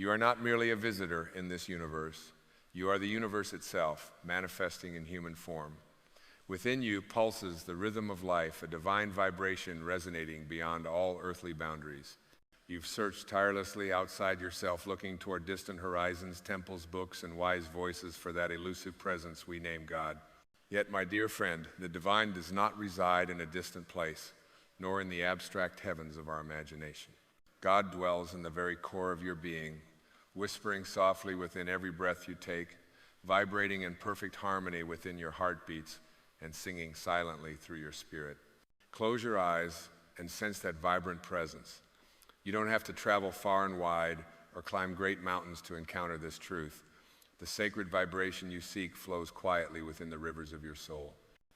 You are not merely a visitor in this universe. You are the universe itself, manifesting in human form. Within you pulses the rhythm of life, a divine vibration resonating beyond all earthly boundaries. You've searched tirelessly outside yourself, looking toward distant horizons, temples, books, and wise voices for that elusive presence we name God. Yet, my dear friend, the divine does not reside in a distant place, nor in the abstract heavens of our imagination. God dwells in the very core of your being, whispering softly within every breath you take, vibrating in perfect harmony within your heartbeats, and singing silently through your spirit. Close your eyes and sense that vibrant presence. You don't have to travel far and wide or climb great mountains to encounter this truth. The sacred vibration you seek flows quietly within the rivers of your soul.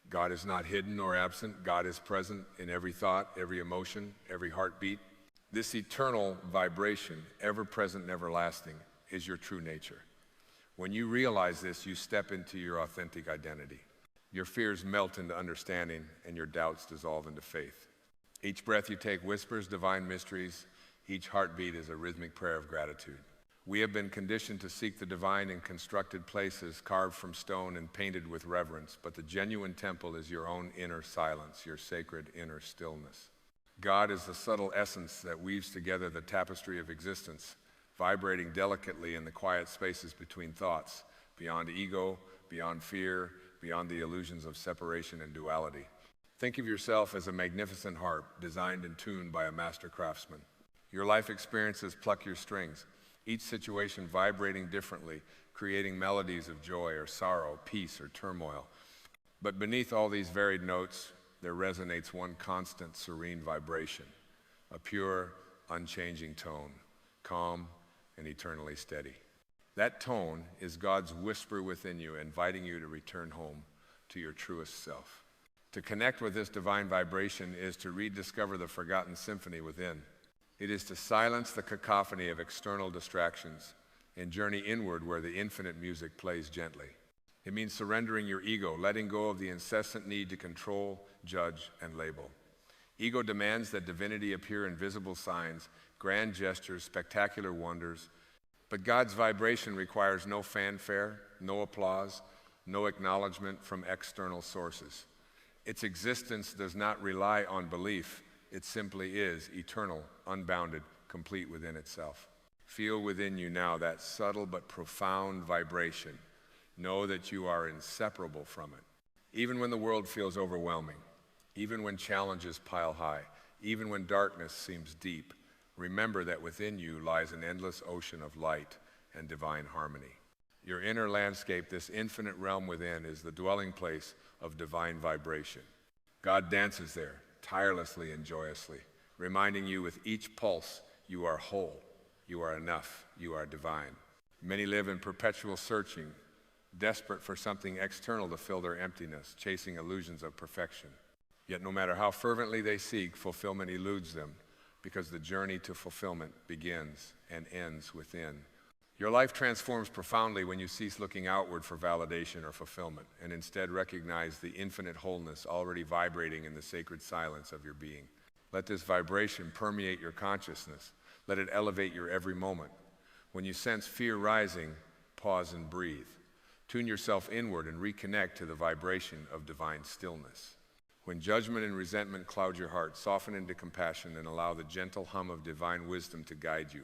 God is not hidden nor absent. God is present in every thought, every emotion, every heartbeat. This eternal vibration, ever present and everlasting, is your true nature. When you realize this, you step into your authentic identity. Your fears melt into understanding, and your doubts dissolve into faith. Each breath you take whispers divine mysteries. Each heartbeat is a rhythmic prayer of gratitude. We have been conditioned to seek the divine in constructed places, carved from stone and painted with reverence, but the genuine temple is your own inner silence, your sacred inner stillness. God is the subtle essence that weaves together the tapestry of existence, vibrating delicately in the quiet spaces between thoughts, beyond ego, beyond fear, beyond the illusions of separation and duality. Think of yourself as a magnificent harp designed and tuned by a master craftsman. Your life experiences pluck your strings, each situation vibrating differently, creating melodies of joy or sorrow, peace or turmoil. But beneath all these varied notes, there resonates one constant, serene vibration, a pure, unchanging tone, calm and eternally steady. That tone is God's whisper within you, inviting you to return home to your truest self. To connect with this divine vibration is to rediscover the forgotten symphony within. It is to silence the cacophony of external distractions and journey inward where the infinite music plays gently. It means surrendering your ego, letting go of the incessant need to control, judge, and label. Ego demands that divinity appear in visible signs, grand gestures, spectacular wonders. But God's vibration requires no fanfare, no applause, no acknowledgement from external sources. Its existence does not rely on belief. It simply is eternal, unbounded, complete within itself. Feel within you now that subtle but profound vibration. Know that you are inseparable from it. Even when the world feels overwhelming, even when challenges pile high, even when darkness seems deep, remember that within you lies an endless ocean of light and divine harmony. Your inner landscape, this infinite realm within, is the dwelling place of divine vibration. God dances there, tirelessly and joyously, reminding you with each pulse, you are whole, you are enough, you are divine. Many live in perpetual searching, desperate for something external to fill their emptiness, chasing illusions of perfection. Yet no matter how fervently they seek, fulfillment eludes them, because the journey to fulfillment begins and ends within. Your life transforms profoundly when you cease looking outward for validation or fulfillment, and instead recognize the infinite wholeness already vibrating in the sacred silence of your being. Let this vibration permeate your consciousness. Let it elevate your every moment. When you sense fear rising, pause and breathe. Tune yourself inward and reconnect to the vibration of divine stillness. When judgment and resentment cloud your heart, soften into compassion and allow the gentle hum of divine wisdom to guide you.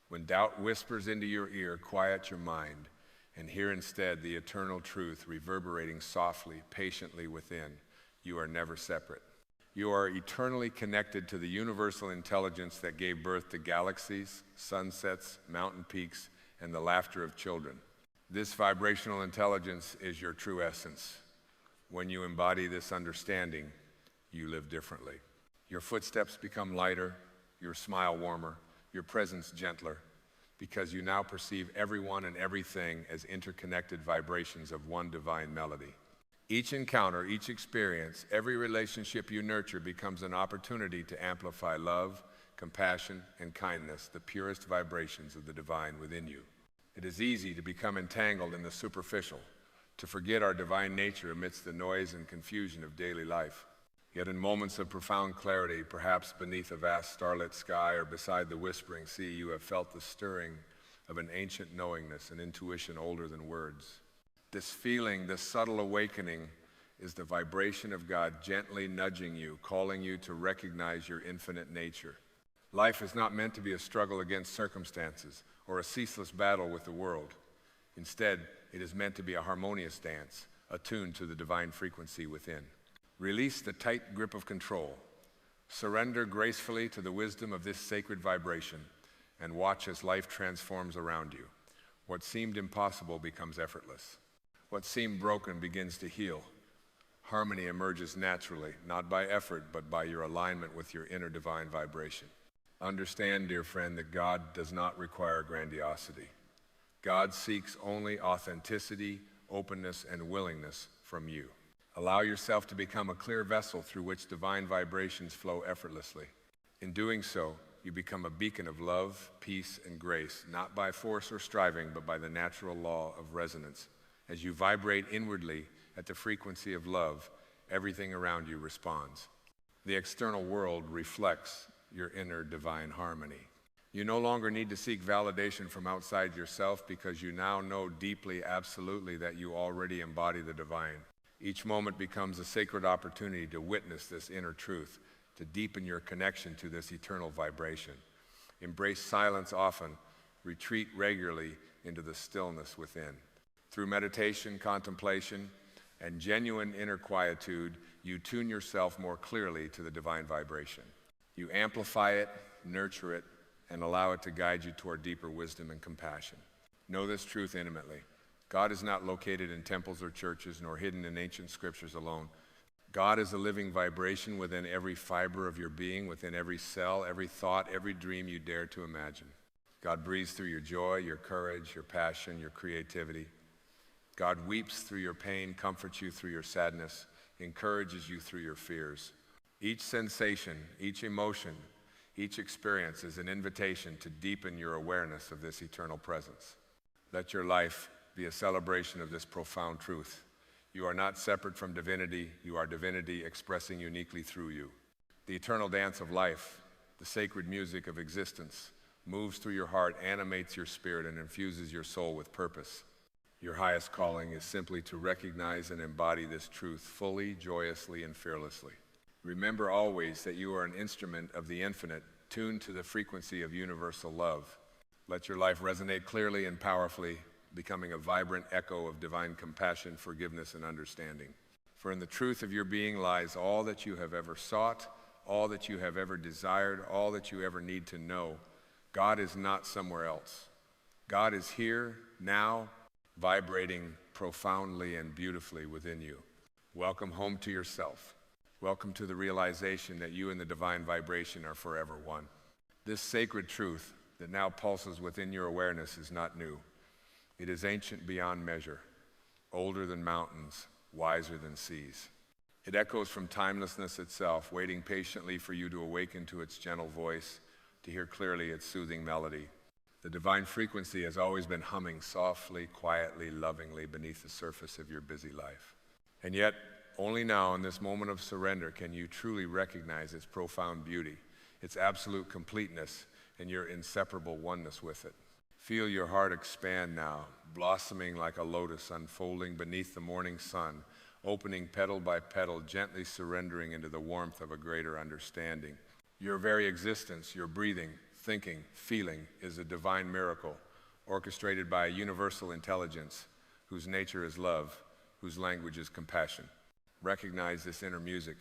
When doubt whispers into your ear, quiet your mind and hear instead the eternal truth reverberating softly, patiently within. You are never separate. You are eternally connected to the universal intelligence that gave birth to galaxies, sunsets, mountain peaks, and the laughter of children. This vibrational intelligence is your true essence. When you embody this understanding, you live differently. Your footsteps become lighter, your smile warmer, your presence gentler, because you now perceive everyone and everything as interconnected vibrations of one divine melody. Each encounter, each experience, every relationship you nurture becomes an opportunity to amplify love, compassion, and kindness, the purest vibrations of the divine within you. It is easy to become entangled in the superficial, to forget our divine nature amidst the noise and confusion of daily life. Yet in moments of profound clarity, perhaps beneath a vast starlit sky or beside the whispering sea, you have felt the stirring of an ancient knowingness, an intuition older than words. This feeling, this subtle awakening, is the vibration of God gently nudging you, calling you to recognize your infinite nature. Life is not meant to be a struggle against circumstances or a ceaseless battle with the world. Instead, it is meant to be a harmonious dance, attuned to the divine frequency within. Release the tight grip of control. Surrender gracefully to the wisdom of this sacred vibration and watch as life transforms around you. What seemed impossible becomes effortless. What seemed broken begins to heal. Harmony emerges naturally, not by effort, but by your alignment with your inner divine vibration. Understand, dear friend, that God does not require grandiosity. God seeks only authenticity, openness, and willingness from you. Allow yourself to become a clear vessel through which divine vibrations flow effortlessly. In doing so, you become a beacon of love, peace, and grace, not by force or striving, but by the natural law of resonance. As you vibrate inwardly at the frequency of love, everything around you responds. The external world reflects your inner divine harmony. You no longer need to seek validation from outside yourself because you now know deeply, absolutely, that you already embody the divine. Each moment becomes a sacred opportunity to witness this inner truth, to deepen your connection to this eternal vibration. Embrace silence often, retreat regularly into the stillness within. Through meditation, contemplation, and genuine inner quietude, you tune yourself more clearly to the divine vibration. You amplify it, nurture it, and allow it to guide you toward deeper wisdom and compassion. Know this truth intimately. God is not located in temples or churches, nor hidden in ancient scriptures alone. God is a living vibration within every fiber of your being, within every cell, every thought, every dream you dare to imagine. God breathes through your joy, your courage, your passion, your creativity. God weeps through your pain, comforts you through your sadness, encourages you through your fears. Each sensation, each emotion, each experience is an invitation to deepen your awareness of this eternal presence. Let your life be a celebration of this profound truth. You are not separate from divinity. You are divinity expressing uniquely through you. The eternal dance of life, the sacred music of existence, moves through your heart, animates your spirit, and infuses your soul with purpose. Your highest calling is simply to recognize and embody this truth fully, joyously, and fearlessly. Remember always that you are an instrument of the infinite, tuned to the frequency of universal love. Let your life resonate clearly and powerfully, becoming a vibrant echo of divine compassion, forgiveness, and understanding. For in the truth of your being lies all that you have ever sought, all that you have ever desired, all that you ever need to know. God is not somewhere else. God is here, now, vibrating profoundly and beautifully within you. Welcome home to yourself. Welcome to the realization that you and the divine vibration are forever one. This sacred truth that now pulses within your awareness is not new. It is ancient beyond measure, older than mountains, wiser than seas. It echoes from timelessness itself, waiting patiently for you to awaken to its gentle voice, to hear clearly its soothing melody. The divine frequency has always been humming softly, quietly, lovingly beneath the surface of your busy life. And yet, only now in this moment of surrender can you truly recognize its profound beauty, its absolute completeness, and your inseparable oneness with it. Feel your heart expand now, blossoming like a lotus unfolding beneath the morning sun, opening petal by petal, gently surrendering into the warmth of a greater understanding. Your very existence, your breathing, thinking, feeling is a divine miracle, orchestrated by a universal intelligence whose nature is love, whose language is compassion. Recognize this inner music.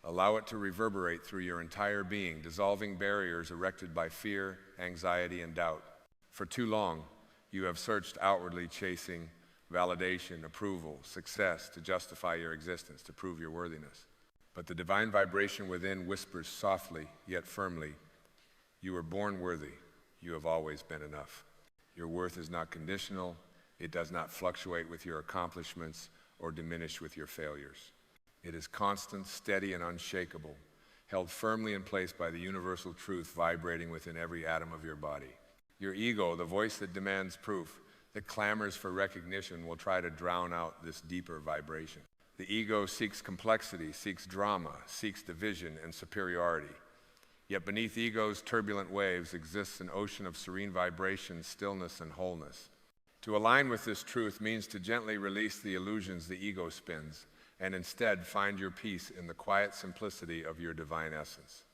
Allow it to reverberate through your entire being, dissolving barriers erected by fear, anxiety, and doubt. For too long, you have searched outwardly, chasing validation, approval, success to justify your existence, to prove your worthiness. But the divine vibration within whispers softly, yet firmly, you were born worthy. You have always been enough. Your worth is not conditional. It does not fluctuate with your accomplishments or diminish with your failures. It is constant, steady, and unshakable, held firmly in place by the universal truth vibrating within every atom of your body. Your ego, the voice that demands proof, that clamors for recognition, will try to drown out this deeper vibration. The ego seeks complexity, seeks drama, seeks division and superiority. Yet beneath ego's turbulent waves exists an ocean of serene vibration, stillness, and wholeness. To align with this truth means to gently release the illusions the ego spins, and instead find your peace in the quiet simplicity of your divine essence.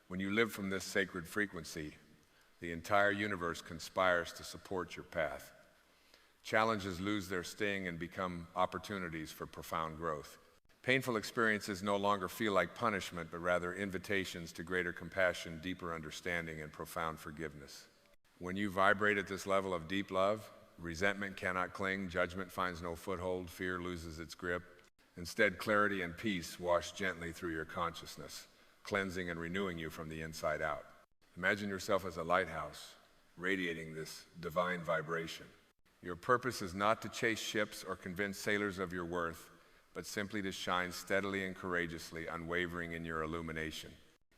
When you live from this sacred frequency, the entire universe conspires to support your path. Challenges lose their sting and become opportunities for profound growth. Painful experiences no longer feel like punishment, but rather invitations to greater compassion, deeper understanding, and profound forgiveness. When you vibrate at this level of deep love, resentment cannot cling, judgment finds no foothold, fear loses its grip. Instead, clarity and peace wash gently through your consciousness, cleansing and renewing you from the inside out. Imagine yourself as a lighthouse, radiating this divine vibration. Your purpose is not to chase ships or convince sailors of your worth, but simply to shine steadily and courageously, unwavering in your illumination.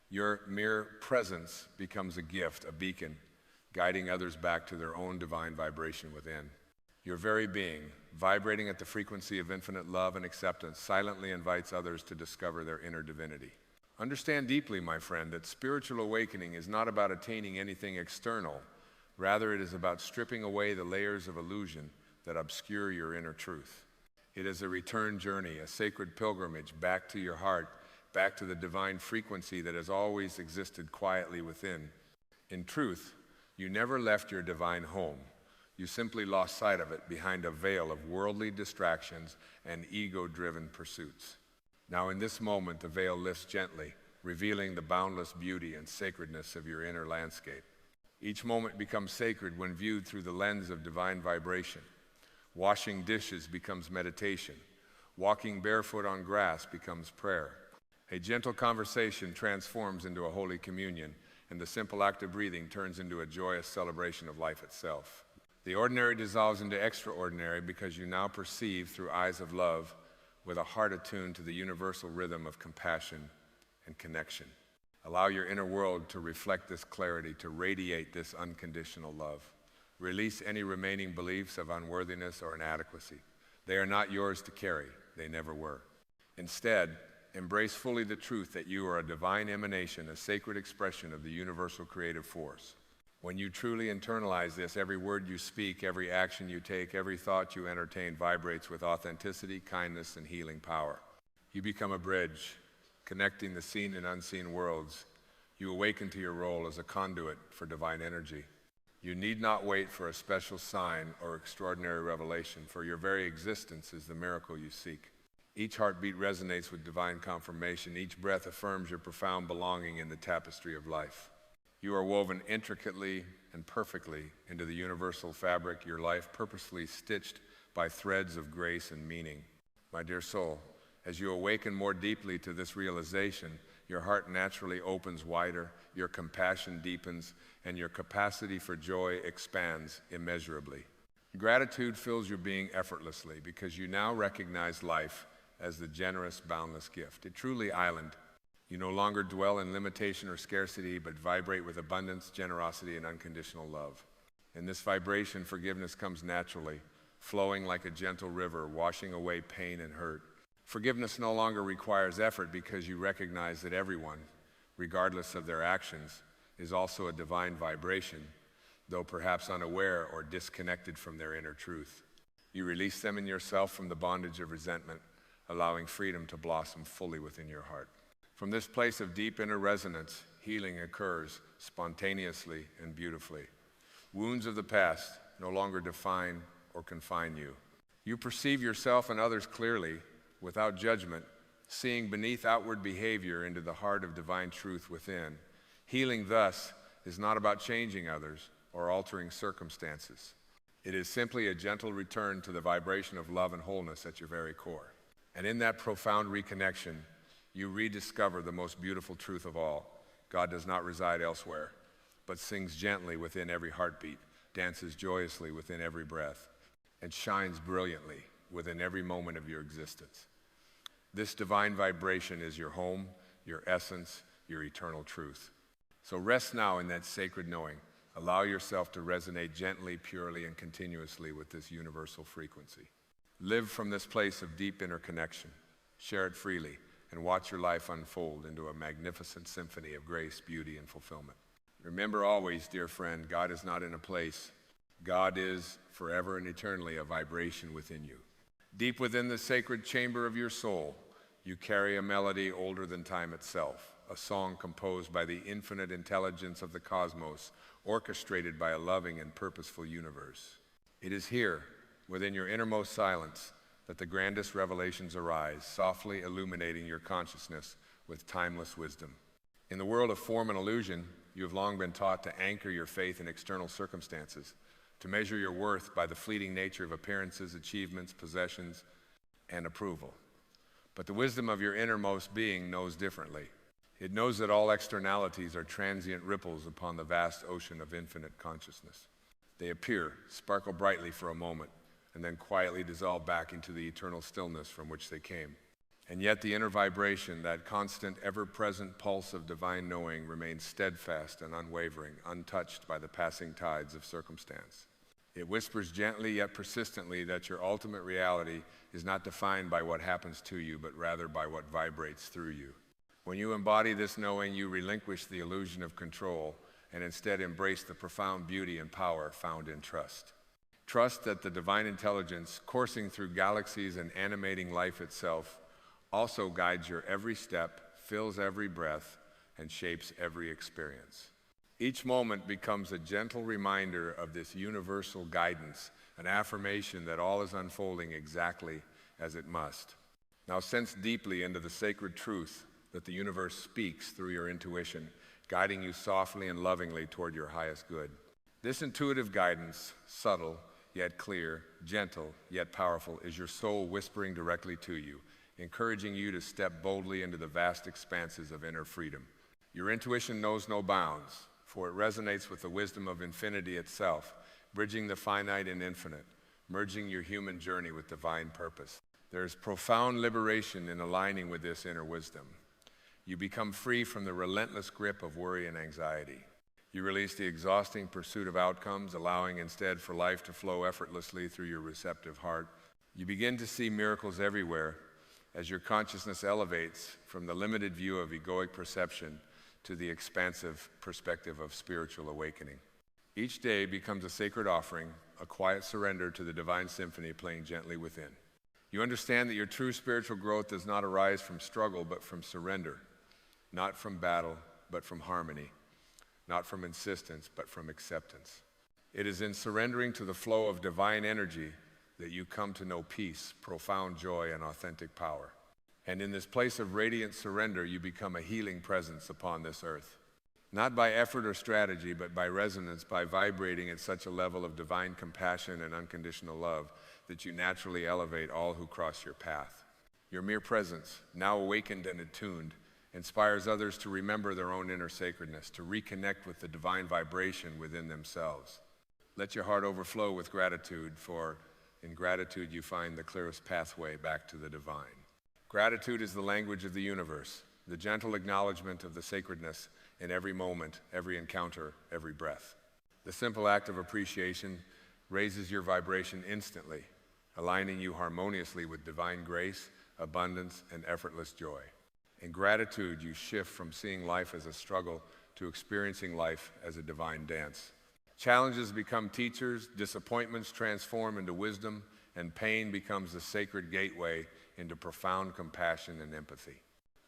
Your mere presence becomes a gift, a beacon, guiding others back to their own divine vibration within. Your very being, vibrating at the frequency of infinite love and acceptance, silently invites others to discover their inner divinity. Understand deeply, my friend, that spiritual awakening is not about attaining anything external. Rather, it is about stripping away the layers of illusion that obscure your inner truth. It is a return journey, a sacred pilgrimage back to your heart, back to the divine frequency that has always existed quietly within. In truth, you never left your divine home. You simply lost sight of it behind a veil of worldly distractions and ego-driven pursuits. Now in this moment, the veil lifts gently, revealing the boundless beauty and sacredness of your inner landscape. Each moment becomes sacred when viewed through the lens of divine vibration. Washing dishes becomes meditation. Walking barefoot on grass becomes prayer. A gentle conversation transforms into a holy communion, and the simple act of breathing turns into a joyous celebration of life itself. The ordinary dissolves into extraordinary because you now perceive through eyes of love, with a heart attuned to the universal rhythm of compassion and connection. Allow your inner world to reflect this clarity, to radiate this unconditional love. Release any remaining beliefs of unworthiness or inadequacy. They are not yours to carry. They never were. Instead, embrace fully the truth that you are a divine emanation, a sacred expression of the universal creative force. When you truly internalize this, every word you speak, every action you take, every thought you entertain vibrates with authenticity, kindness, and healing power. You become a bridge, connecting the seen and unseen worlds. You awaken to your role as a conduit for divine energy. You need not wait for a special sign or extraordinary revelation, for your very existence is the miracle you seek. Each heartbeat resonates with divine confirmation. Each breath affirms your profound belonging in the tapestry of life. You are woven intricately and perfectly into the universal fabric, your life purposely stitched by threads of grace and meaning. My dear soul, as you awaken more deeply to this realization, your heart naturally opens wider, your compassion deepens, and your capacity for joy expands immeasurably. Gratitude fills your being effortlessly because you now recognize life as the generous, boundless gift, a truly island. You no longer dwell in limitation or scarcity, but vibrate with abundance, generosity, and unconditional love. In this vibration, forgiveness comes naturally, flowing like a gentle river, washing away pain and hurt. Forgiveness no longer requires effort because you recognize that everyone, regardless of their actions, is also a divine vibration, though perhaps unaware or disconnected from their inner truth. You release them in yourself from the bondage of resentment, allowing freedom to blossom fully within your heart. From this place of deep inner resonance, healing occurs spontaneously and beautifully. Wounds of the past no longer define or confine you. You perceive yourself and others clearly, without judgment, seeing beneath outward behavior into the heart of divine truth within. Healing thus is not about changing others or altering circumstances. It is simply a gentle return to the vibration of love and wholeness at your very core. And in that profound reconnection, you rediscover the most beautiful truth of all. God does not reside elsewhere, but sings gently within every heartbeat, dances joyously within every breath, and shines brilliantly within every moment of your existence. This divine vibration is your home, your essence, your eternal truth. So rest now in that sacred knowing. Allow yourself to resonate gently, purely, and continuously with this universal frequency. Live from this place of deep inner connection. Share it freely, and watch your life unfold into a magnificent symphony of grace, beauty, and fulfillment. Remember always, dear friend, God is not in a place. God is forever and eternally a vibration within you. Deep within the sacred chamber of your soul, you carry a melody older than time itself, a song composed by the infinite intelligence of the cosmos, orchestrated by a loving and purposeful universe. It is here, within your innermost silence, that the grandest revelations arise, softly illuminating your consciousness with timeless wisdom. In the world of form and illusion, you have long been taught to anchor your faith in external circumstances, to measure your worth by the fleeting nature of appearances, achievements, possessions, and approval. But the wisdom of your innermost being knows differently. It knows that all externalities are transient ripples upon the vast ocean of infinite consciousness. They appear, sparkle brightly for a moment, and then quietly dissolve back into the eternal stillness from which they came. And yet the inner vibration, that constant, ever-present pulse of divine knowing, remains steadfast and unwavering, untouched by the passing tides of circumstance. It whispers gently yet persistently that your ultimate reality is not defined by what happens to you, but rather by what vibrates through you. When you embody this knowing, you relinquish the illusion of control and instead embrace the profound beauty and power found in trust. Trust that the divine intelligence, coursing through galaxies and animating life itself, also guides your every step, fills every breath, and shapes every experience. Each moment becomes a gentle reminder of this universal guidance, an affirmation that all is unfolding exactly as it must. Now sense deeply into the sacred truth that the universe speaks through your intuition, guiding you softly and lovingly toward your highest good. This intuitive guidance, subtle yet clear, gentle yet powerful, is your soul whispering directly to you, encouraging you to step boldly into the vast expanses of inner freedom. Your intuition knows no bounds, for it resonates with the wisdom of infinity itself, bridging the finite and infinite, merging your human journey with divine purpose. There is profound liberation in aligning with this inner wisdom. You become free from the relentless grip of worry and anxiety. You release the exhausting pursuit of outcomes, allowing instead for life to flow effortlessly through your receptive heart. You begin to see miracles everywhere as your consciousness elevates from the limited view of egoic perception to the expansive perspective of spiritual awakening. Each day becomes a sacred offering, a quiet surrender to the divine symphony playing gently within. You understand that your true spiritual growth does not arise from struggle, but from surrender, not from battle, but from harmony, not from insistence, but from acceptance. It is in surrendering to the flow of divine energy that you come to know peace, profound joy, and authentic power. And in this place of radiant surrender, you become a healing presence upon this earth. Not by effort or strategy, but by resonance, by vibrating at such a level of divine compassion and unconditional love that you naturally elevate all who cross your path. Your mere presence, now awakened and attuned, inspires others to remember their own inner sacredness, to reconnect with the divine vibration within themselves. Let your heart overflow with gratitude, for in gratitude you find the clearest pathway back to the divine. Gratitude is the language of the universe, the gentle acknowledgement of the sacredness in every moment, every encounter, every breath. The simple act of appreciation raises your vibration instantly, aligning you harmoniously with divine grace, abundance, and effortless joy. In gratitude, you shift from seeing life as a struggle to experiencing life as a divine dance. Challenges become teachers, disappointments transform into wisdom, and pain becomes the sacred gateway into profound compassion and empathy.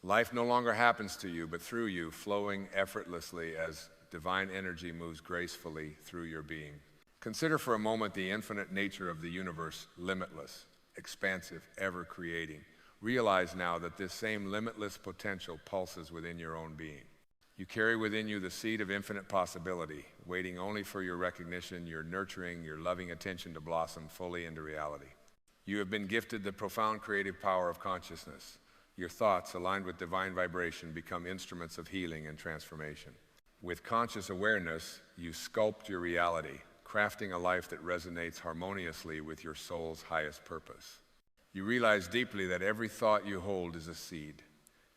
Life no longer happens to you, but through you, flowing effortlessly as divine energy moves gracefully through your being. Consider for a moment the infinite nature of the universe, limitless, expansive, ever-creating. Realize now that this same limitless potential pulses within your own being. You carry within you the seed of infinite possibility, waiting only for your recognition, your nurturing, your loving attention to blossom fully into reality. You have been gifted the profound creative power of consciousness. Your thoughts, aligned with divine vibration, become instruments of healing and transformation. With conscious awareness, you sculpt your reality, crafting a life that resonates harmoniously with your soul's highest purpose. You realize deeply that every thought you hold is a seed,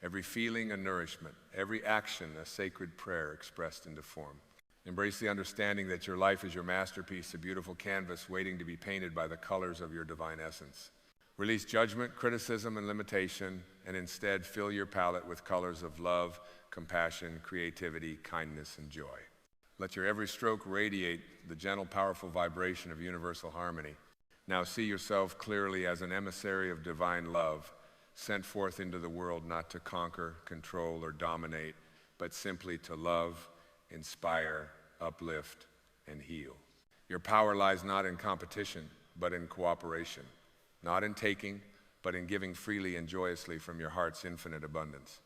every feeling a nourishment, every action a sacred prayer expressed into form. Embrace the understanding that your life is your masterpiece, a beautiful canvas waiting to be painted by the colors of your divine essence. Release judgment, criticism, and limitation, and instead fill your palette with colors of love, compassion, creativity, kindness, and joy. Let your every stroke radiate the gentle, powerful vibration of universal harmony. Now see yourself clearly as an emissary of divine love, sent forth into the world not to conquer, control, or dominate, but simply to love, inspire, uplift, and heal. Your power lies not in competition, but in cooperation, not in taking, but in giving freely and joyously from your heart's infinite abundance.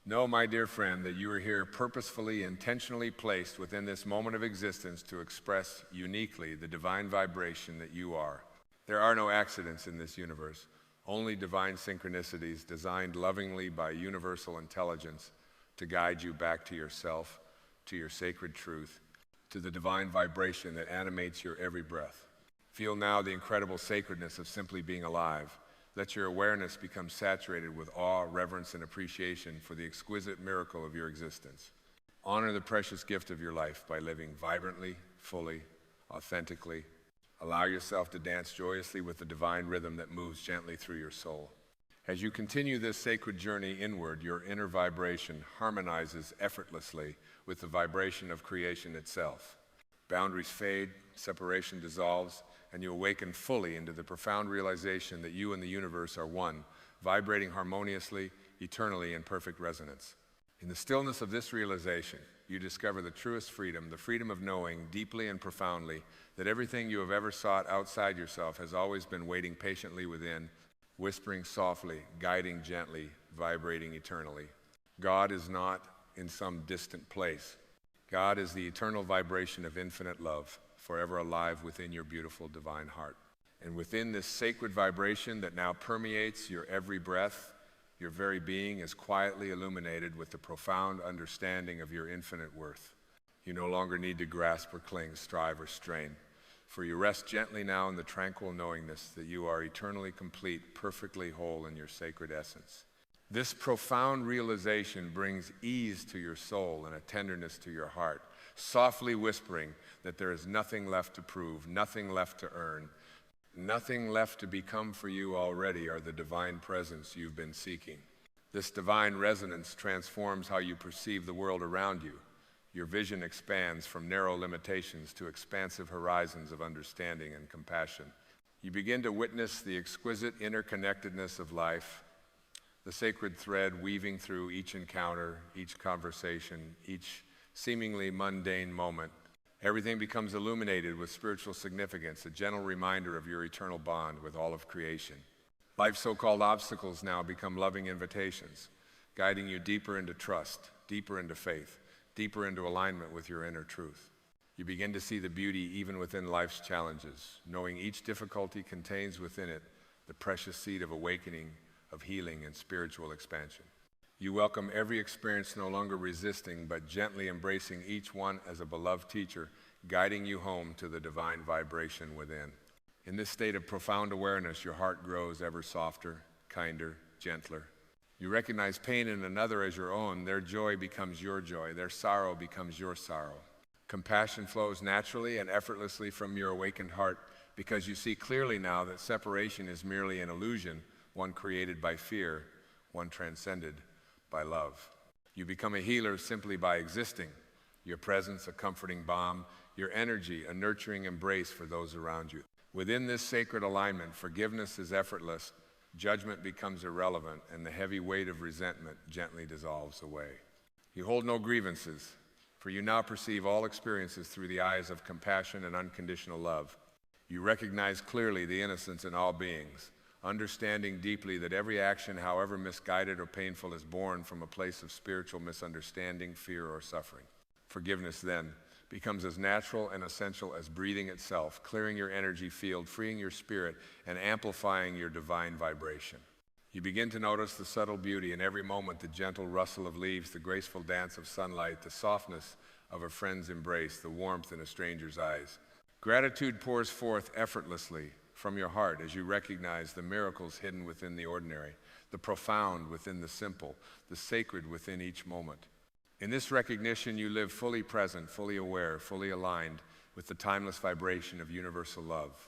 Know, my dear friend, that you are here purposefully, intentionally placed within this moment of existence to express uniquely the divine vibration that you are. There are no accidents in this universe, only divine synchronicities designed lovingly by universal intelligence to guide you back to yourself, to your sacred truth, to the divine vibration that animates your every breath. Feel now the incredible sacredness of simply being alive. Let your awareness become saturated with awe, reverence, and appreciation for the exquisite miracle of your existence. Honor the precious gift of your life by living vibrantly, fully, authentically. Allow yourself to dance joyously with the divine rhythm that moves gently through your soul. As you continue this sacred journey inward, your inner vibration harmonizes effortlessly with the vibration of creation itself. Boundaries fade, separation dissolves, and you awaken fully into the profound realization that you and the universe are one, vibrating harmoniously, eternally in perfect resonance. In the stillness of this realization, you discover the truest freedom, the freedom of knowing deeply and profoundly that everything you have ever sought outside yourself has always been waiting patiently within, whispering softly, guiding gently, vibrating eternally. God is not in some distant place. God is the eternal vibration of infinite love, forever alive within your beautiful divine heart. And within this sacred vibration that now permeates your every breath, your very being is quietly illuminated with the profound understanding of your infinite worth. You no longer need to grasp or cling, strive or strain, for you rest gently now in the tranquil knowingness that you are eternally complete, perfectly whole in your sacred essence. This profound realization brings ease to your soul and a tenderness to your heart, softly whispering that there is nothing left to prove, nothing left to earn, nothing left to become for you already are the divine presence you've been seeking. This divine resonance transforms how you perceive the world around you. Your vision expands from narrow limitations to expansive horizons of understanding and compassion. You begin to witness the exquisite interconnectedness of life, the sacred thread weaving through each encounter, each conversation, each seemingly mundane moment. Everything becomes illuminated with spiritual significance, a gentle reminder of your eternal bond with all of creation. Life's so-called obstacles now become loving invitations, guiding you deeper into trust, deeper into faith, deeper into alignment with your inner truth. You begin to see the beauty even within life's challenges, knowing each difficulty contains within it the precious seed of awakening, of healing, and spiritual expansion. You welcome every experience no longer resisting, but gently embracing each one as a beloved teacher, guiding you home to the divine vibration within. In this state of profound awareness, your heart grows ever softer, kinder, gentler. You recognize pain in another as your own. Their joy becomes your joy. Their sorrow becomes your sorrow. Compassion flows naturally and effortlessly from your awakened heart because you see clearly now that separation is merely an illusion, one created by fear, one transcended by love. You become a healer simply by existing. Your presence a comforting balm, your energy a nurturing embrace for those around you. Within this sacred alignment, forgiveness is effortless, judgment becomes irrelevant, and the heavy weight of resentment gently dissolves away. You hold no grievances, for you now perceive all experiences through the eyes of compassion and unconditional love. You recognize clearly the innocence in all beings, understanding deeply that every action, however misguided or painful, is born from a place of spiritual misunderstanding, fear, or suffering. Forgiveness, then, becomes as natural and essential as breathing itself, clearing your energy field, freeing your spirit, and amplifying your divine vibration. You begin to notice the subtle beauty in every moment, the gentle rustle of leaves, the graceful dance of sunlight, the softness of a friend's embrace, the warmth in a stranger's eyes. Gratitude pours forth effortlessly from your heart as you recognize the miracles hidden within the ordinary, the profound within the simple, the sacred within each moment. In this recognition, you live fully present, fully aware, fully aligned with the timeless vibration of universal love.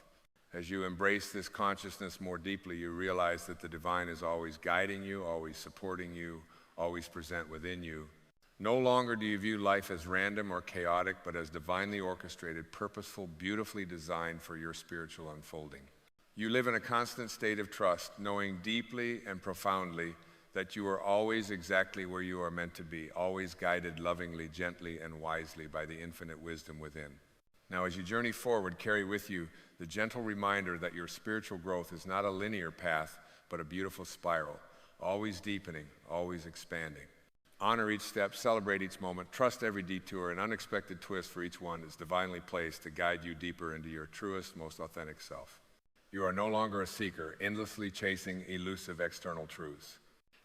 As you embrace this consciousness more deeply, you realize that the divine is always guiding you, always supporting you, always present within you. No longer do you view life as random or chaotic, but as divinely orchestrated, purposeful, beautifully designed for your spiritual unfolding. You live in a constant state of trust, knowing deeply and profoundly that you are always exactly where you are meant to be, always guided lovingly, gently, and wisely by the infinite wisdom within. Now, as you journey forward, carry with you the gentle reminder that your spiritual growth is not a linear path, but a beautiful spiral, always deepening, always expanding. Honor each step, celebrate each moment, trust every detour, and unexpected twist for each one is divinely placed to guide you deeper into your truest, most authentic self. You are no longer a seeker, endlessly chasing elusive external truths.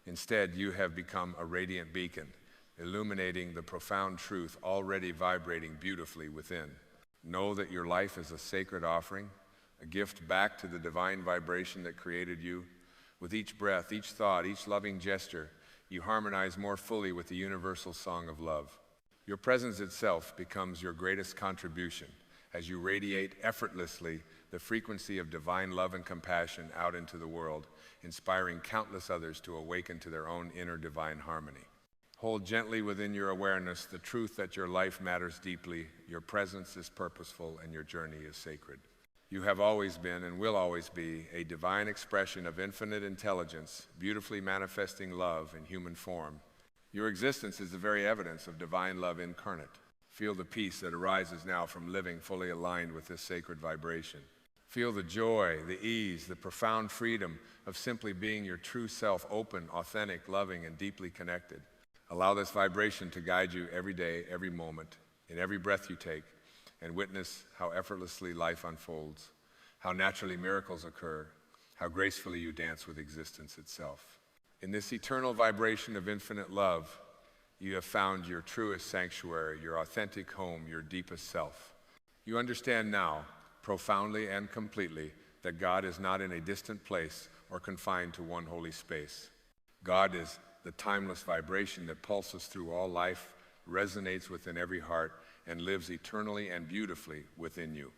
Instead, you have become a radiant beacon, illuminating the profound truth already vibrating beautifully within. Know that your life is a sacred offering, a gift back to the divine vibration that created you. With each breath, each thought, each loving gesture, you harmonize more fully with the universal song of love. Your presence itself becomes your greatest contribution as you radiate effortlessly the frequency of divine love and compassion out into the world, inspiring countless others to awaken to their own inner divine harmony. Hold gently within your awareness the truth that your life matters deeply, your presence is purposeful, and your journey is sacred. You have always been and will always be a divine expression of infinite intelligence, beautifully manifesting love in human form. Your existence is the very evidence of divine love incarnate. Feel the peace that arises now from living fully aligned with this sacred vibration. Feel the joy, the ease, the profound freedom of simply being your true self, open, authentic, loving, and deeply connected. Allow this vibration to guide you every day, every moment, in every breath you take, and witness how effortlessly life unfolds, how naturally miracles occur, how gracefully you dance with existence itself. In this eternal vibration of infinite love, you have found your truest sanctuary, your authentic home, your deepest self. You understand now, profoundly and completely, that God is not in a distant place or confined to one holy space. God is the timeless vibration that pulses through all life, resonates within every heart, and lives eternally and beautifully within you.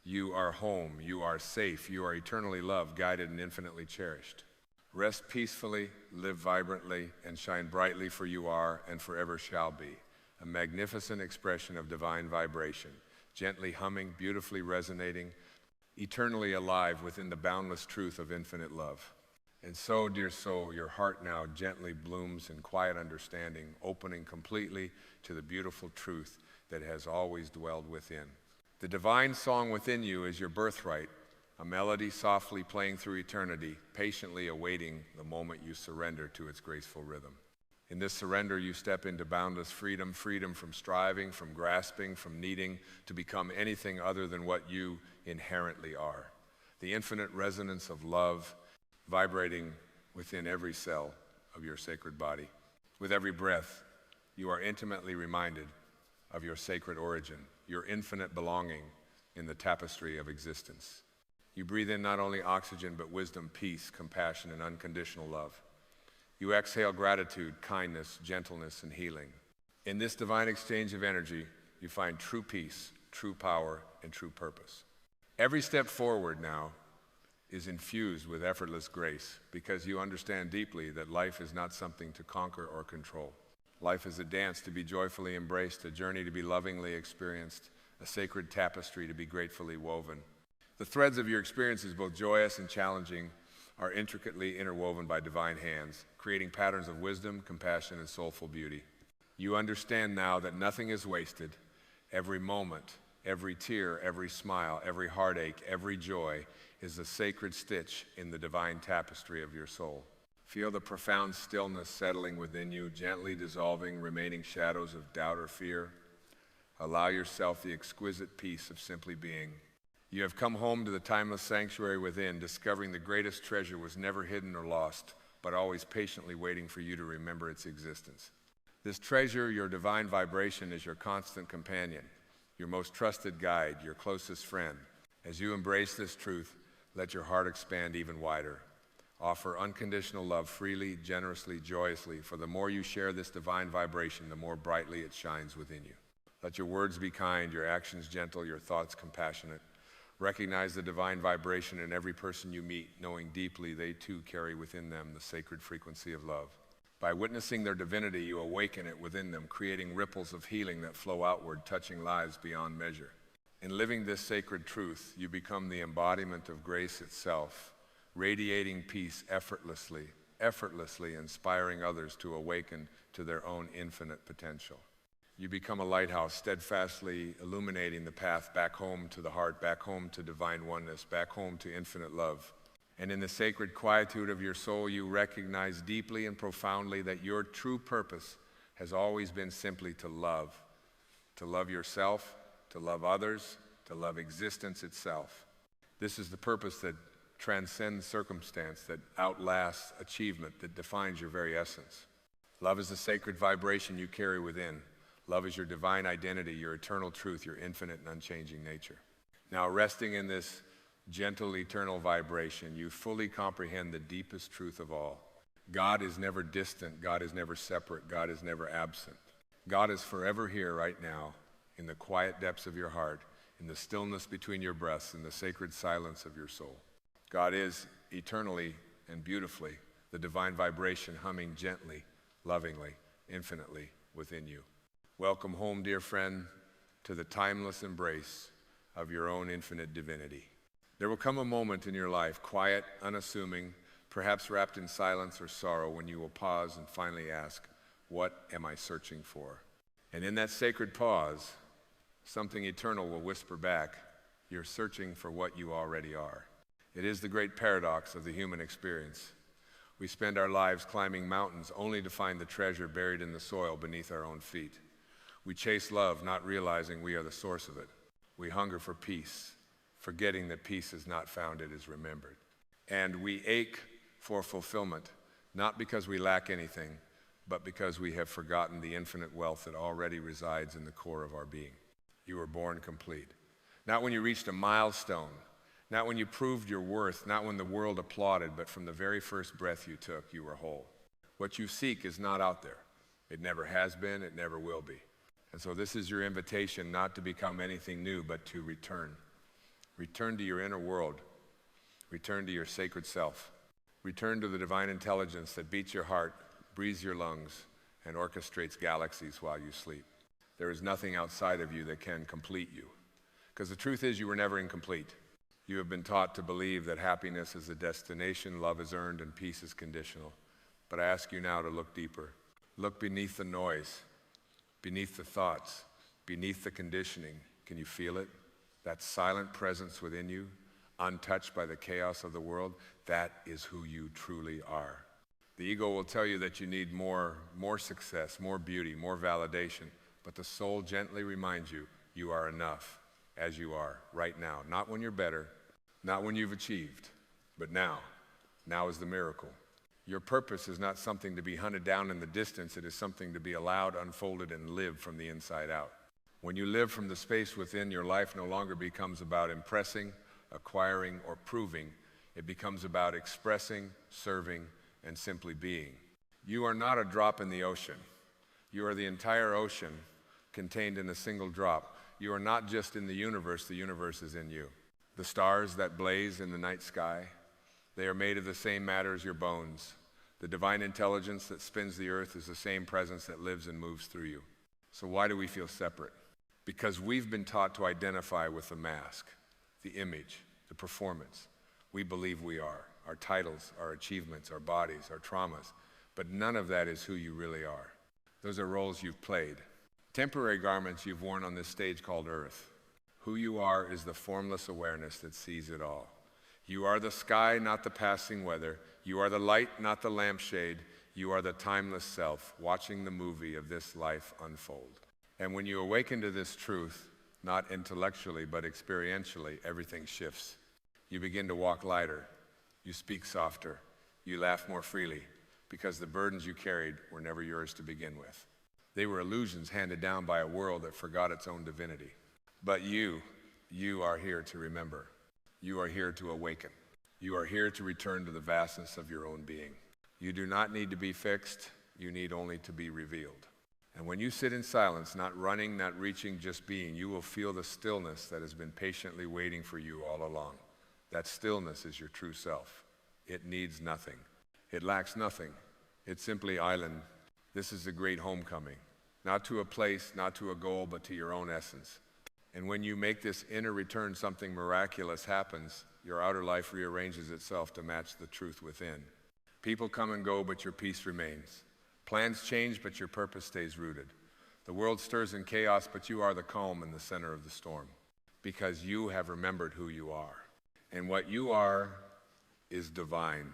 You are home, you are safe, you are eternally loved, guided, and infinitely cherished. Rest peacefully, live vibrantly, and shine brightly, for you are and forever shall be a magnificent expression of divine vibration, gently humming, beautifully resonating, eternally alive within the boundless truth of infinite love. And so, dear soul, your heart now gently blooms in quiet understanding, opening completely to the beautiful truth that has always dwelled within. The divine song within you is your birthright, a melody softly playing through eternity, patiently awaiting the moment you surrender to its graceful rhythm. In this surrender, you step into boundless freedom, freedom from striving, from grasping, from needing to become anything other than what you inherently are. The infinite resonance of love vibrating within every cell of your sacred body. With every breath, you are intimately reminded of your sacred origin, your infinite belonging in the tapestry of existence. You breathe in not only oxygen, but wisdom, peace, compassion, and unconditional love. You exhale gratitude, kindness, gentleness, and healing. In this divine exchange of energy, you find true peace, true power, and true purpose. Every step forward now is infused with effortless grace because you understand deeply that life is not something to conquer or control. Life is a dance to be joyfully embraced, a journey to be lovingly experienced, a sacred tapestry to be gratefully woven. The threads of your experiences, both joyous and challenging, are intricately interwoven by divine hands, creating patterns of wisdom, compassion, and soulful beauty. You understand now that nothing is wasted. Every moment, every tear, every smile, every heartache, every joy is a sacred stitch in the divine tapestry of your soul. Feel the profound stillness settling within you, gently dissolving remaining shadows of doubt or fear. Allow yourself the exquisite peace of simply being. You have come home to the timeless sanctuary within, discovering the greatest treasure was never hidden or lost, but always patiently waiting for you to remember its existence. This treasure, your divine vibration, is your constant companion, your most trusted guide, your closest friend. As you embrace this truth, let your heart expand even wider. Offer unconditional love freely, generously, joyously, for the more you share this divine vibration, the more brightly it shines within you. Let your words be kind, your actions gentle, your thoughts compassionate. Recognize the divine vibration in every person you meet, knowing deeply they too carry within them the sacred frequency of love. By witnessing their divinity, you awaken it within them, creating ripples of healing that flow outward, touching lives beyond measure. In living this sacred truth, you become the embodiment of grace itself, radiating peace effortlessly inspiring others to awaken to their own infinite potential. You become a lighthouse, steadfastly illuminating the path back home to the heart, back home to divine oneness, back home to infinite love. And in the sacred quietude of your soul, you recognize deeply and profoundly that your true purpose has always been simply to love yourself, to love others, to love existence itself. This is the purpose that transcends circumstance, that outlasts achievement, that defines your very essence. Love is the sacred vibration you carry within. Love is your divine identity, your eternal truth, your infinite and unchanging nature. Now, resting in this gentle, eternal vibration, you fully comprehend the deepest truth of all. God is never distant. God is never separate. God is never absent. God is forever here right now, in the quiet depths of your heart, in the stillness between your breaths, in the sacred silence of your soul. God is eternally and beautifully the divine vibration humming gently, lovingly, infinitely within you. Welcome home, dear friend, to the timeless embrace of your own infinite divinity. There will come a moment in your life, quiet, unassuming, perhaps wrapped in silence or sorrow, when you will pause and finally ask, what am I searching for? And in that sacred pause, something eternal will whisper back, you're searching for what you already are. It is the great paradox of the human experience. We spend our lives climbing mountains only to find the treasure buried in the soil beneath our own feet. We chase love, not realizing we are the source of it. We hunger for peace, forgetting that peace is not found, it is remembered. And we ache for fulfillment, not because we lack anything, but because we have forgotten the infinite wealth that already resides in the core of our being. You were born complete. Not when you reached a milestone, not when you proved your worth, not when the world applauded, but from the very first breath you took, you were whole. What you seek is not out there. It never has been, it never will be. And so this is your invitation not to become anything new, but to return. Return to your inner world. Return to your sacred self. Return to the divine intelligence that beats your heart, breathes your lungs, and orchestrates galaxies while you sleep. There is nothing outside of you that can complete you. Because the truth is, you were never incomplete. You have been taught to believe that happiness is a destination, love is earned, and peace is conditional. But I ask you now to look deeper. Look beneath the noise, beneath the thoughts, beneath the conditioning. Can you feel it? That silent presence within you, untouched by the chaos of the world, that is who you truly are. The ego will tell you that you need more success, more beauty, more validation. But the soul gently reminds you, you are enough as you are right now. Not when you're better, not when you've achieved, but now. Now is the miracle. Your purpose is not something to be hunted down in the distance. It is something to be allowed, unfolded, and lived from the inside out. When you live from the space within, your life no longer becomes about impressing, acquiring, or proving. It becomes about expressing, serving, and simply being. You are not a drop in the ocean. You are the entire ocean contained in a single drop. You are not just in the universe is in you. The stars that blaze in the night sky, they are made of the same matter as your bones. The divine intelligence that spins the earth is the same presence that lives and moves through you. So why do we feel separate? Because we've been taught to identify with the mask, the image, the performance. We believe we are. Our titles, our achievements, our bodies, our traumas. But none of that is who you really are. Those are roles you've played. Temporary garments you've worn on this stage called Earth. Who you are is the formless awareness that sees it all. You are the sky, not the passing weather. You are the light, not the lampshade. You are the timeless self, watching the movie of this life unfold. And when you awaken to this truth, not intellectually but experientially, everything shifts. You begin to walk lighter. You speak softer. You laugh more freely, because the burdens you carried were never yours to begin with. They were illusions handed down by a world that forgot its own divinity. But you are here to remember. You are here to awaken. You are here to return to the vastness of your own being. You do not need to be fixed. You need only to be revealed. And when you sit in silence, not running, not reaching, just being, you will feel the stillness that has been patiently waiting for you all along. That stillness is your true self. It needs nothing. It lacks nothing. It's simply island. This is the great homecoming. Not to a place, not to a goal, but to your own essence. And when you make this inner return, something miraculous happens. Your outer life rearranges itself to match the truth within. People come and go, but your peace remains. Plans change, but your purpose stays rooted. The world stirs in chaos, but you are the calm in the center of the storm, because you have remembered who you are. And what you are is divine.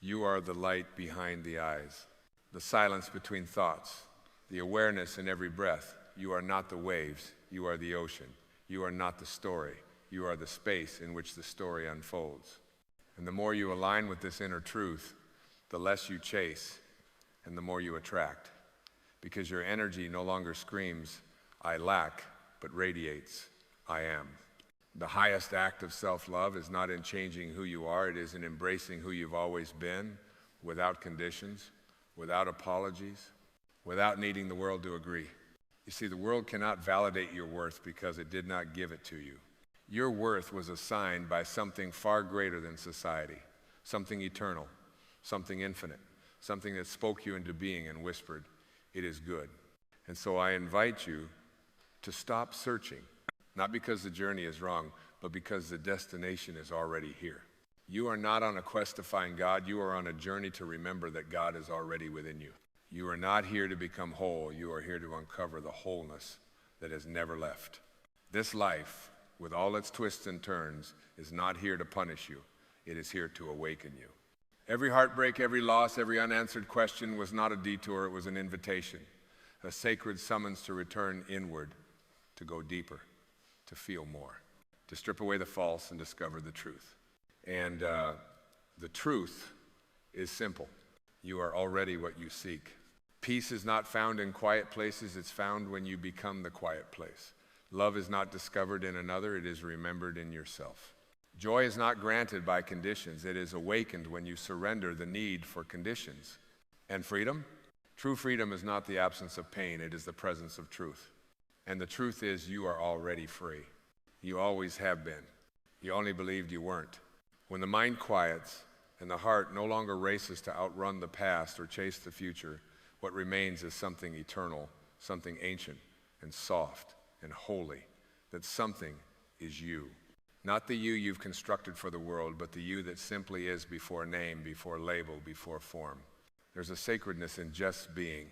You are the light behind the eyes, the silence between thoughts, the awareness in every breath. You are not the waves, you are the ocean. You are not the story, you are the space in which the story unfolds. And the more you align with this inner truth, the less you chase, and the more you attract, because your energy no longer screams, I lack, but radiates, I am. The highest act of self-love is not in changing who you are, it is in embracing who you've always been, without conditions, without apologies, without needing the world to agree. You see, the world cannot validate your worth because it did not give it to you. Your worth was assigned by something far greater than society, something eternal, something infinite, something that spoke you into being and whispered, it is good. And so I invite you to stop searching, not because the journey is wrong, but because the destination is already here. You are not on a quest to find God, you are on a journey to remember that God is already within you. You are not here to become whole, you are here to uncover the wholeness that has never left. This life, with all its twists and turns, is not here to punish you, it is here to awaken you. Every heartbreak, every loss, every unanswered question was not a detour, it was an invitation, a sacred summons to return inward, to go deeper, to feel more, to strip away the false and discover the truth. And the truth is simple. You are already what you seek. Peace is not found in quiet places, it's found when you become the quiet place. Love is not discovered in another, it is remembered in yourself. Joy is not granted by conditions, it is awakened when you surrender the need for conditions. And freedom? True freedom is not the absence of pain, it is the presence of truth. And the truth is you are already free. You always have been. You only believed you weren't. When the mind quiets and the heart no longer races to outrun the past or chase the future, what remains is something eternal, something ancient and soft and holy. That something is you. Not the you you've constructed for the world, but the you that simply is before name, before label, before form. There's a sacredness in just being,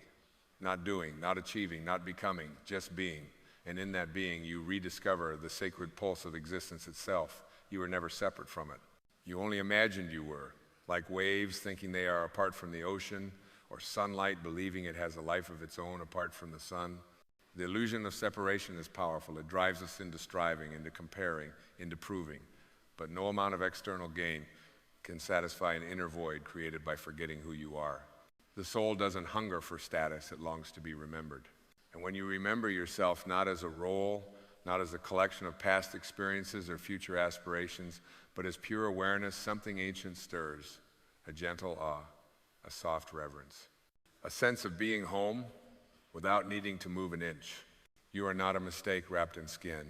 not doing, not achieving, not becoming, just being. And in that being, you rediscover the sacred pulse of existence itself. You were never separate from it. You only imagined you were, like waves thinking they are apart from the ocean, or sunlight believing it has a life of its own apart from the sun. The illusion of separation is powerful. It drives us into striving, into comparing, into proving. But no amount of external gain can satisfy an inner void created by forgetting who you are. The soul doesn't hunger for status, it longs to be remembered. And when you remember yourself not as a role, not as a collection of past experiences or future aspirations, but as pure awareness, something ancient stirs, a gentle awe, a soft reverence, a sense of being home without needing to move an inch. You are not a mistake wrapped in skin.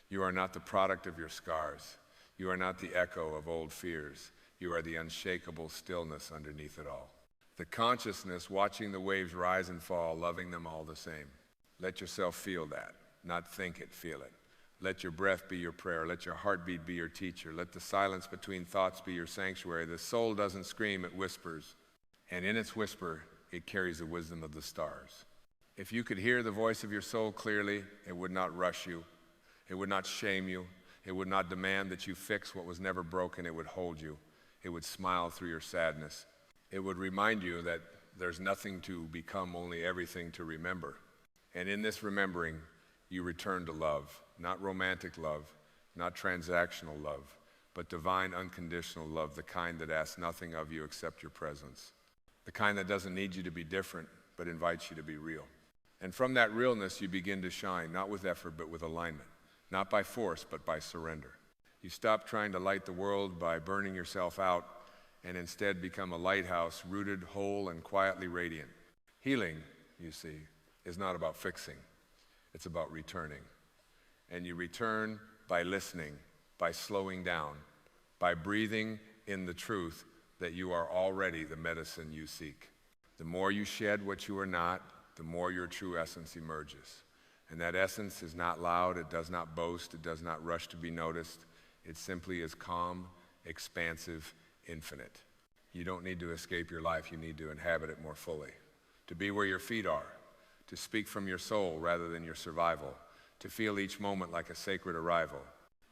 You are not the product of your scars. You are not the echo of old fears. You are the unshakable stillness underneath it all. The consciousness watching the waves rise and fall, loving them all the same. Let yourself feel that, not think it, feel it. Let your breath be your prayer. Let your heartbeat be your teacher. Let the silence between thoughts be your sanctuary. The soul doesn't scream, it whispers. And in its whisper, it carries the wisdom of the stars. If you could hear the voice of your soul clearly, it would not rush you. It would not shame you. It would not demand that you fix what was never broken. It would hold you. It would smile through your sadness. It would remind you that there's nothing to become, only everything to remember. And in this remembering, you return to love, not romantic love, not transactional love, but divine unconditional love, the kind that asks nothing of you except your presence, the kind that doesn't need you to be different, but invites you to be real. And from that realness, you begin to shine, not with effort, but with alignment, not by force, but by surrender. You stop trying to light the world by burning yourself out and instead become a lighthouse rooted, whole, and quietly radiant. Healing, you see, is not about fixing. It's about returning. And you return by listening, by slowing down, by breathing in the truth that you are already the medicine you seek. The more you shed what you are not, the more your true essence emerges. And that essence is not loud, it does not boast, it does not rush to be noticed. It simply is calm, expansive, infinite. You don't need to escape your life, you need to inhabit it more fully. To be where your feet are, to speak from your soul rather than your survival, to feel each moment like a sacred arrival.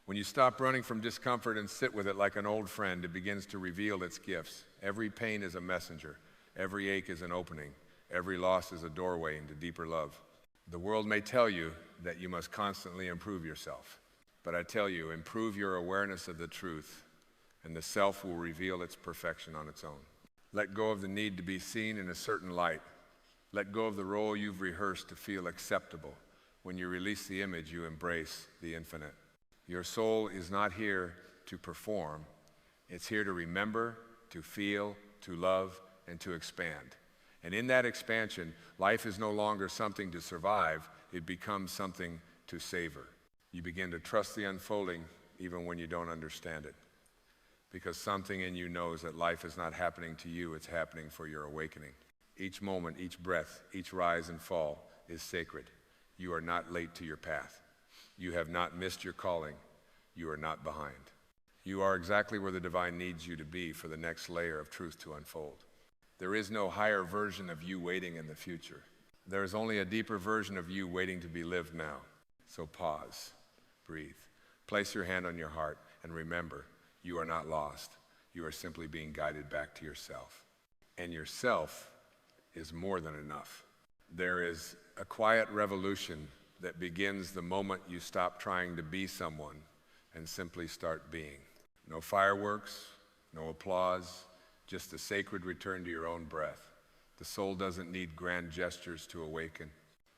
When you stop running from discomfort and sit with it like an old friend, it begins to reveal its gifts. Every pain is a messenger. Every ache is an opening. Every loss is a doorway into deeper love. The world may tell you that you must constantly improve yourself. But I tell you, improve your awareness of the truth, and the self will reveal its perfection on its own. Let go of the need to be seen in a certain light. Let go of the role you've rehearsed to feel acceptable. When you release the image, you embrace the infinite. Your soul is not here to perform. It's here to remember, to feel, to love, and to expand. And in that expansion, life is no longer something to survive. It becomes something to savor. You begin to trust the unfolding even when you don't understand it. Because something in you knows that life is not happening to you, it's happening for your awakening. Each moment, each breath, each rise and fall is sacred. You are not late to your path. You have not missed your calling. You are not behind. You are exactly where the divine needs you to be for the next layer of truth to unfold. There is no higher version of you waiting in the future. There is only a deeper version of you waiting to be lived now. So pause, breathe, place your hand on your heart, and remember, you are not lost. You are simply being guided back to yourself. And yourself is more than enough. There is a quiet revolution that begins the moment you stop trying to be someone and simply start being. No fireworks, no applause, just a sacred return to your own breath. The soul doesn't need grand gestures to awaken.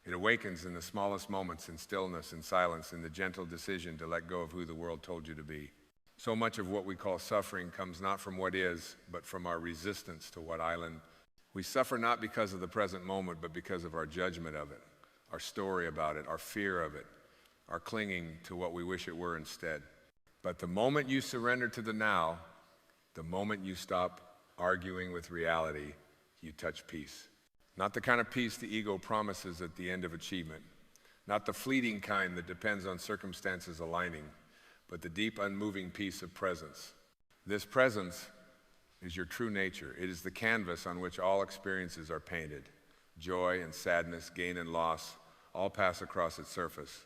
It awakens in the smallest moments, in stillness, in silence, in the gentle decision to let go of who the world told you to be. So much of what we call suffering comes not from what is, but from our resistance to what island. We suffer not because of the present moment, but because of our judgment of it, our story about it, our fear of it, our clinging to what we wish it were instead. But the moment you surrender to the now, the moment you stop arguing with reality, you touch peace. Not the kind of peace the ego promises at the end of achievement, not the fleeting kind that depends on circumstances aligning, but the deep, unmoving peace of presence. This presence is your true nature. It is the canvas on which all experiences are painted. Joy and sadness, gain and loss, all pass across its surface.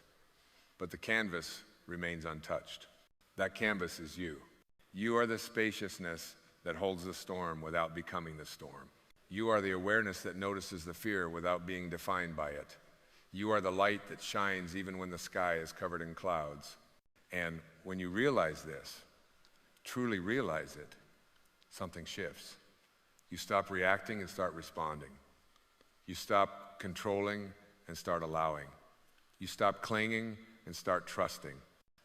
But the canvas remains untouched. That canvas is you. You are the spaciousness that holds the storm without becoming the storm. You are the awareness that notices the fear without being defined by it. You are the light that shines even when the sky is covered in clouds. And when you realize this, truly realize it, something shifts. You stop reacting and start responding. You stop controlling and start allowing. You stop clinging and start trusting.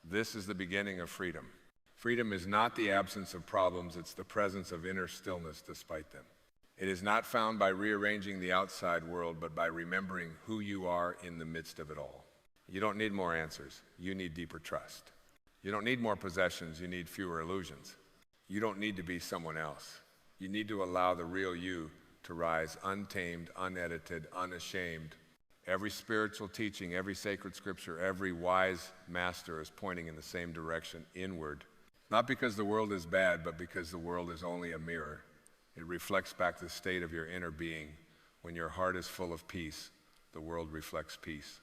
This is the beginning of freedom. Freedom is not the absence of problems, it's the presence of inner stillness despite them. It is not found by rearranging the outside world, but by remembering who you are in the midst of it all. You don't need more answers, you need deeper trust. You don't need more possessions, you need fewer illusions. You don't need to be someone else. You need to allow the real you to rise untamed, unedited, unashamed. Every spiritual teaching, every sacred scripture, every wise master is pointing in the same direction, inward. Not because the world is bad, but because the world is only a mirror. It reflects back the state of your inner being. When your heart is full of peace, the world reflects peace.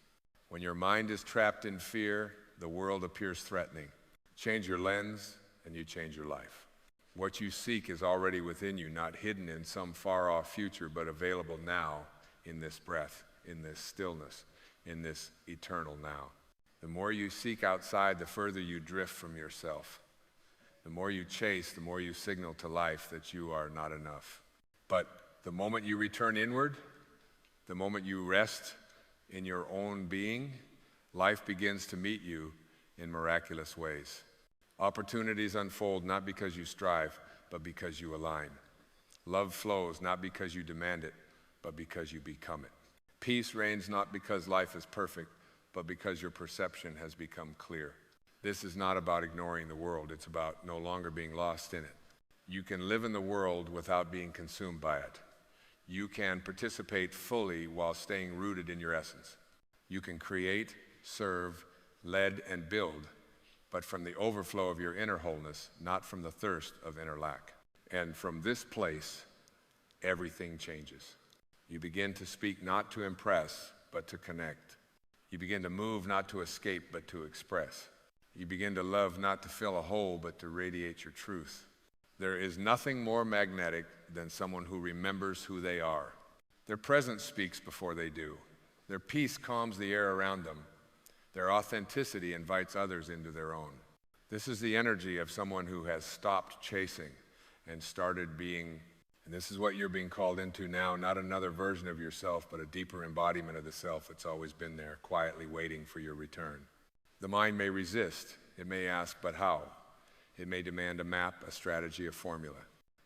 When your mind is trapped in fear, the world appears threatening. Change your lens, and you change your life. What you seek is already within you, not hidden in some far-off future, but available now in this breath, in this stillness, in this eternal now. The more you seek outside, the further you drift from yourself. The more you chase, the more you signal to life that you are not enough. But the moment you return inward, the moment you rest in your own being, life begins to meet you in miraculous ways. Opportunities unfold not because you strive, but because you align. Love flows not because you demand it, but because you become it. Peace reigns not because life is perfect, but because your perception has become clear. This is not about ignoring the world. It's about no longer being lost in it. You can live in the world without being consumed by it. You can participate fully while staying rooted in your essence. You can create, serve, lead, and build, but from the overflow of your inner wholeness, not from the thirst of inner lack. And from this place, everything changes. You begin to speak not to impress, but to connect. You begin to move not to escape, but to express. You begin to love not to fill a hole, but to radiate your truth. There is nothing more magnetic than someone who remembers who they are. Their presence speaks before they do. Their peace calms the air around them. Their authenticity invites others into their own. This is the energy of someone who has stopped chasing and started being, and this is what you're being called into now, not another version of yourself, but a deeper embodiment of the self that's always been there, quietly waiting for your return. The mind may resist. It may ask, but how? It may demand a map, a strategy, a formula.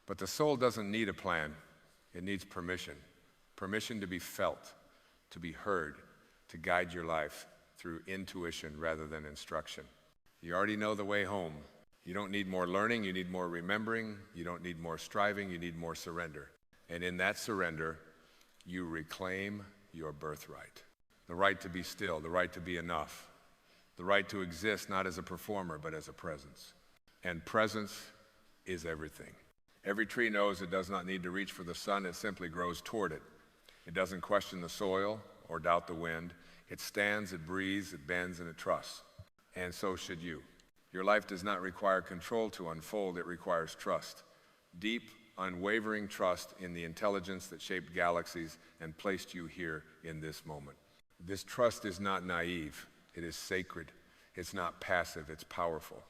But the soul doesn't need a plan. It needs permission. Permission to be felt, to be heard, to guide your life through intuition rather than instruction. You already know the way home. You don't need more learning, you need more remembering. You don't need more striving, you need more surrender. And in that surrender, you reclaim your birthright. The right to be still, the right to be enough, the right to exist not as a performer, but as a presence. And presence is everything. Every tree knows it does not need to reach for the sun, it simply grows toward it. It doesn't question the soil or doubt the wind. It stands, it breathes, it bends, and it trusts. And so should you. Your life does not require control to unfold, it requires trust. Deep, unwavering trust in the intelligence that shaped galaxies and placed you here in this moment. This trust is not naive, it is sacred. It's not passive, it's powerful.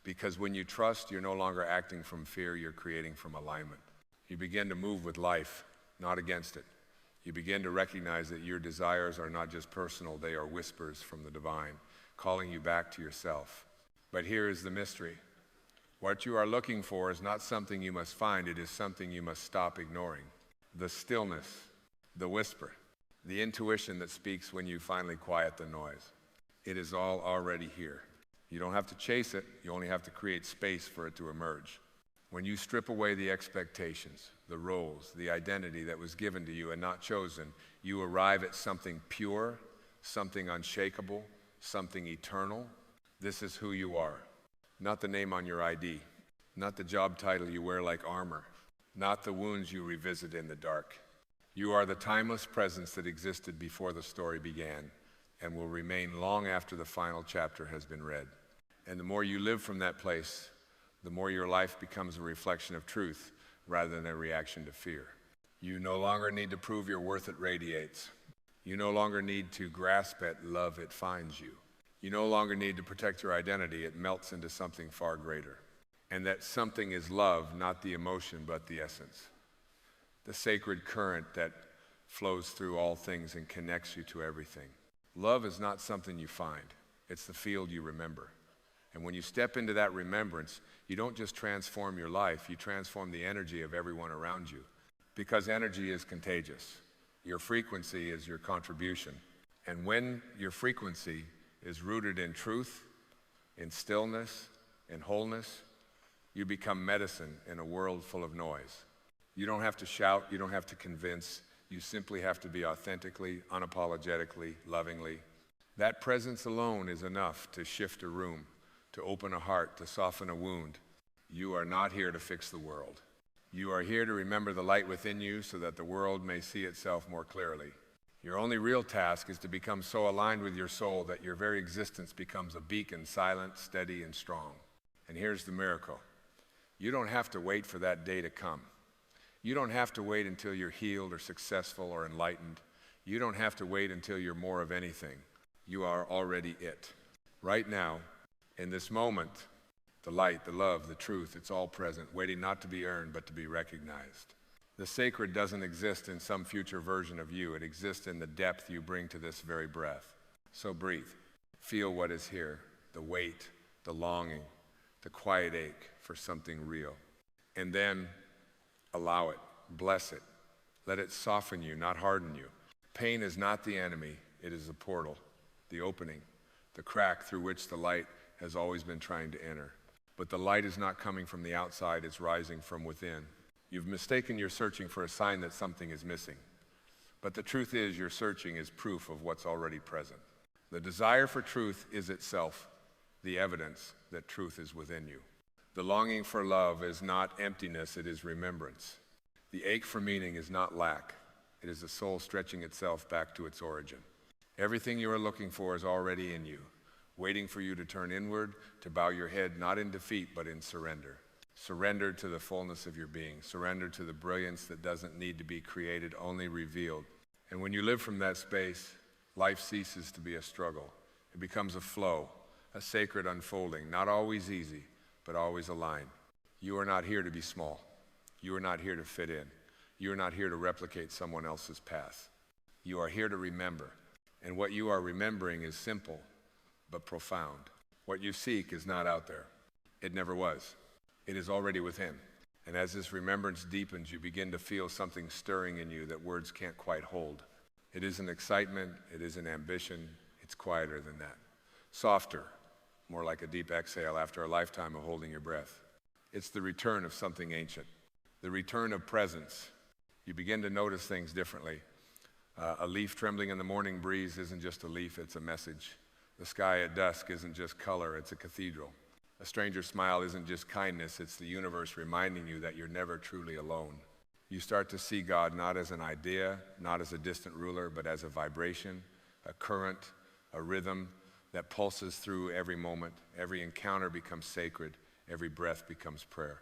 Because when you trust, you're no longer acting from fear, you're creating from alignment. You begin to move with life, not against it. You begin to recognize that your desires are not just personal, they are whispers from the divine, calling you back to yourself. But here is the mystery. What you are looking for is not something you must find, it is something you must stop ignoring. The stillness, the whisper, the intuition that speaks when you finally quiet the noise. It is all already here. You don't have to chase it, you only have to create space for it to emerge. When you strip away the expectations, the roles, the identity that was given to you and not chosen, you arrive at something pure, something unshakable, something eternal. This is who you are. Not the name on your ID, not the job title you wear like armor, not the wounds you revisit in the dark. You are the timeless presence that existed before the story began and will remain long after the final chapter has been read. And the more you live from that place, the more your life becomes a reflection of truth rather than a reaction to fear. You no longer need to prove your worth, it radiates. You no longer need to grasp at love, it finds you. You no longer need to protect your identity, it melts into something far greater. And that something is love, not the emotion, but the essence. The sacred current that flows through all things and connects you to everything. Love is not something you find, it's the field you remember. And when you step into that remembrance, you don't just transform your life, you transform the energy of everyone around you. Because energy is contagious. Your frequency is your contribution. And when your frequency is rooted in truth, in stillness, in wholeness, you become medicine in a world full of noise. You don't have to shout, you don't have to convince, you simply have to be authentically, unapologetically, lovingly. That presence alone is enough to shift a room, to open a heart, to soften a wound. You are not here to fix the world. You are here to remember the light within you so that the world may see itself more clearly. Your only real task is to become so aligned with your soul that your very existence becomes a beacon, silent, steady, and strong. And here's the miracle. You don't have to wait for that day to come. You don't have to wait until you're healed or successful or enlightened. You don't have to wait until you're more of anything. You are already it. Right now, in this moment, the light, the love, the truth, it's all present, waiting not to be earned, but to be recognized. The sacred doesn't exist in some future version of you. It exists in the depth you bring to this very breath. So breathe. Feel what is here, the weight, the longing, the quiet ache for something real. And then allow it, bless it. Let it soften you, not harden you. pain is not the enemy, it is the portal, the opening, the crack through which the light has always been trying to enter. But the light is not coming from the outside, it's rising from within. You've mistaken your searching for a sign that something is missing. But the truth is, your searching is proof of what's already present. The desire for truth is itself the evidence that truth is within you. The longing for love is not emptiness, it is remembrance. The ache for meaning is not lack. It is the soul stretching itself back to its origin. Everything you are looking for is already in you, waiting for you to turn inward, to bow your head not in defeat but in surrender. Surrender to the fullness of your being. Surrender to the brilliance that doesn't need to be created, only revealed. And when you live from that space, life ceases to be a struggle. It becomes a flow, a sacred unfolding, not always easy, but always aligned. You are not here to be small. You are not here to fit in. You are not here to replicate someone else's path. You are here to remember. And what you are remembering is simple, but profound. What you seek is not out there. It never was. It is already within. And as this remembrance deepens, you begin to feel something stirring in you that words can't quite hold. It isn't excitement, it isn't ambition, it's quieter than that. Softer, more like a deep exhale after a lifetime of holding your breath. It's the return of something ancient, the return of presence. You begin to notice things differently. A leaf trembling in the morning breeze isn't just a leaf, it's a message. The sky at dusk isn't just color, it's a cathedral. A stranger's smile isn't just kindness, it's the universe reminding you that you're never truly alone. You start to see God not as an idea, not as a distant ruler, but as a vibration, a current, a rhythm that pulses through every moment. Every encounter becomes sacred, every breath becomes prayer.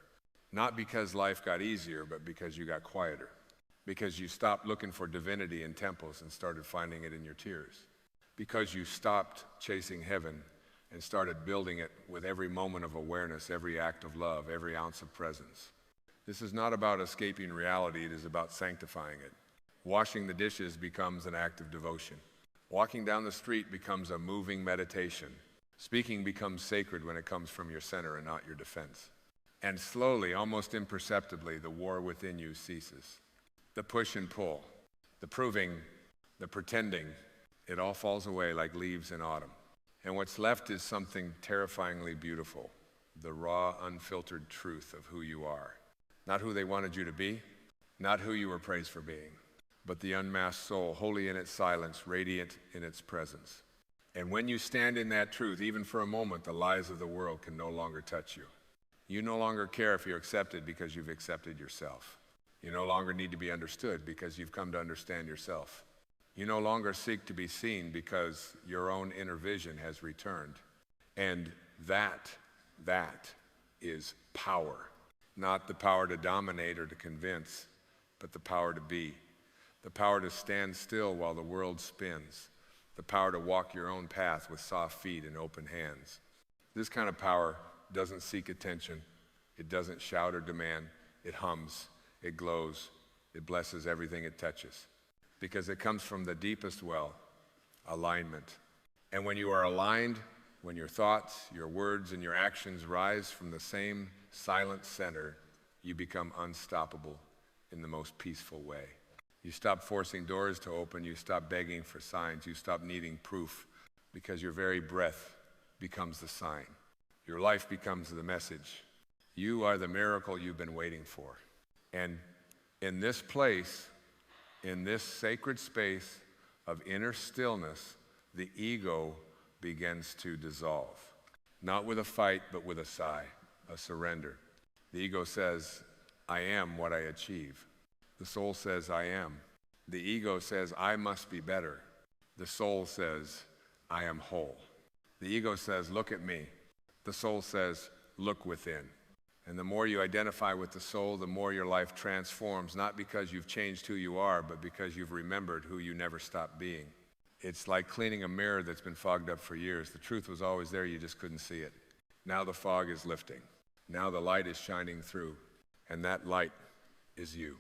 Not because life got easier, but because you got quieter. Because you stopped looking for divinity in temples and started finding it in your tears. Because you stopped chasing heaven and started building it with every moment of awareness, every act of love, every ounce of presence. This is not about escaping reality, it is about sanctifying it. Washing the dishes becomes an act of devotion. Walking down the street becomes a moving meditation. Speaking becomes sacred when it comes from your center and not your defense. And slowly, almost imperceptibly, the war within you ceases. The push and pull, the proving, the pretending, it all falls away like leaves in autumn. And what's left is something terrifyingly beautiful, the raw, unfiltered truth of who you are. Not who they wanted you to be, not who you were praised for being, but the unmasked soul, holy in its silence, radiant in its presence. And when you stand in that truth, even for a moment, the lies of the world can no longer touch you. You no longer care if you're accepted because you've accepted yourself. You no longer need to be understood because you've come to understand yourself. You no longer seek to be seen because your own inner vision has returned. And that is power. Not the power to dominate or to convince, but the power to be. The power to stand still while the world spins. The power to walk your own path with soft feet and open hands. This kind of power doesn't seek attention. It doesn't shout or demand. It hums. It glows. It blesses everything it touches. Because it comes from the deepest well, alignment. And when you are aligned, when your thoughts, your words, and your actions rise from the same silent center, you become unstoppable in the most peaceful way. You stop forcing doors to open. You stop begging for signs. You stop needing proof because your very breath becomes the sign. Your life becomes the message. You are the miracle you've been waiting for. And in this place, in this sacred space of inner stillness, the ego begins to dissolve. Not with a fight, but with a sigh, a surrender. The ego says, I am what I achieve. The soul says, I am. The ego says, I must be better. The soul says, I am whole. The ego says, look at me. The soul says, look within. And the more you identify with the soul, the more your life transforms, not because you've changed who you are, but because you've remembered who you never stopped being. It's like cleaning a mirror that's been fogged up for years. The truth was always there, you just couldn't see it. Now the fog is lifting. Now the light is shining through, and that light is you.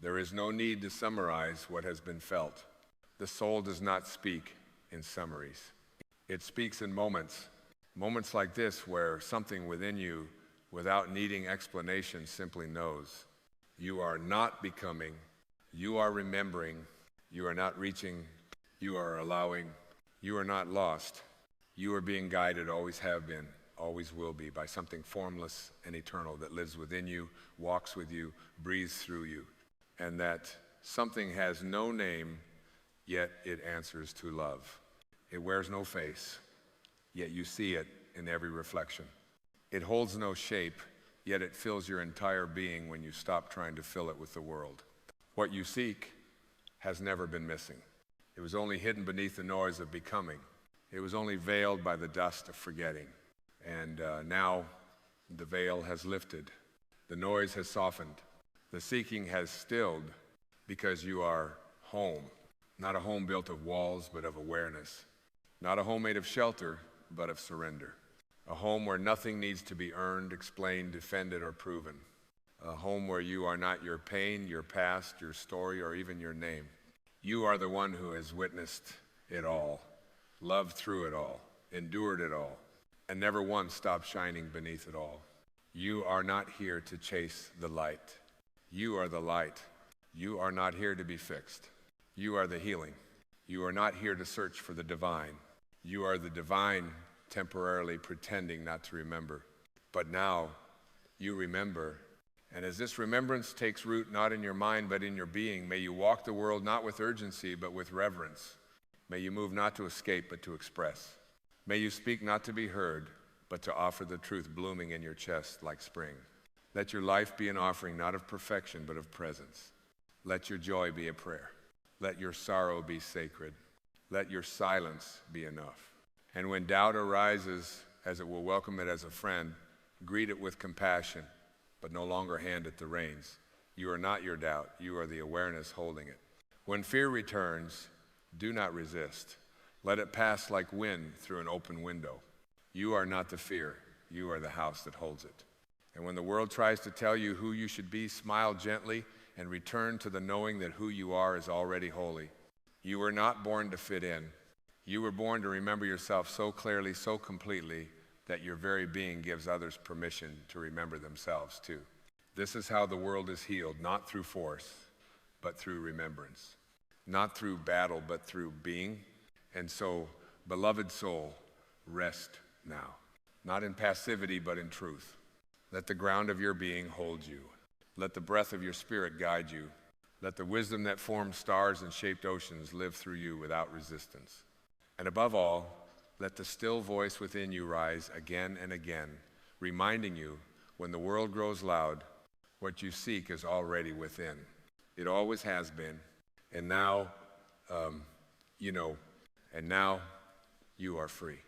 There is no need to summarize what has been felt. The soul does not speak in summaries. It speaks in moments. Moments like this where something within you, without needing explanation, simply knows. You are not becoming, you are remembering, You are not reaching, you are allowing, you are not lost. You are being guided, always have been, always will be, by something formless and eternal that lives within you, walks with you, breathes through you. And that something has no name, yet it answers to love. It wears no face, yet you see it in every reflection. It holds no shape, yet it fills your entire being when you stop trying to fill it with the world. What you seek has never been missing. It was only hidden beneath the noise of becoming. It was only veiled by the dust of forgetting. And now the veil has lifted. The noise has softened. The seeking has stilled because you are home. Not a home built of walls, but of awareness. Not a home made of shelter, but of surrender. A home where nothing needs to be earned, explained, defended, or proven. A home where you are not your pain, your past, your story, or even your name. You are the one who has witnessed it all, loved through it all, endured it all, and never once stopped shining beneath it all. You are not here to chase the light. You are the light. You are not here to be fixed. You are the healing. You are not here to search for the divine. You are the divine temporarily pretending not to remember. But now you remember. And as this remembrance takes root not in your mind but in your being, may you walk the world not with urgency but with reverence. May you move not to escape but to express. May you speak not to be heard but to offer the truth blooming in your chest like spring. Let your life be an offering not of perfection but of presence. Let your joy be a prayer. Let your sorrow be sacred. Let your silence be enough. And when doubt arises, as it will welcome it as a friend, greet it with compassion, but no longer hand it the reins. You are not your doubt. You are the awareness holding it. When fear returns, do not resist. Let it pass like wind through an open window. You are not the fear. You are the house that holds it. And when the world tries to tell you who you should be, smile gently and return to the knowing that who you are is already holy. You were not born to fit in. You were born to remember yourself so clearly, so completely, that your very being gives others permission to remember themselves too. This is how the world is healed, not through force, but through remembrance. Not through battle, but through being. And so, beloved soul, rest now. Not in passivity, but in truth. Let the ground of your being hold you. Let the breath of your spirit guide you. Let the wisdom that formed stars and shaped oceans live through you without resistance. And above all, let the still voice within you rise again and again, reminding you, when the world grows loud, what you seek is already within. It always has been, and now, and now you are free.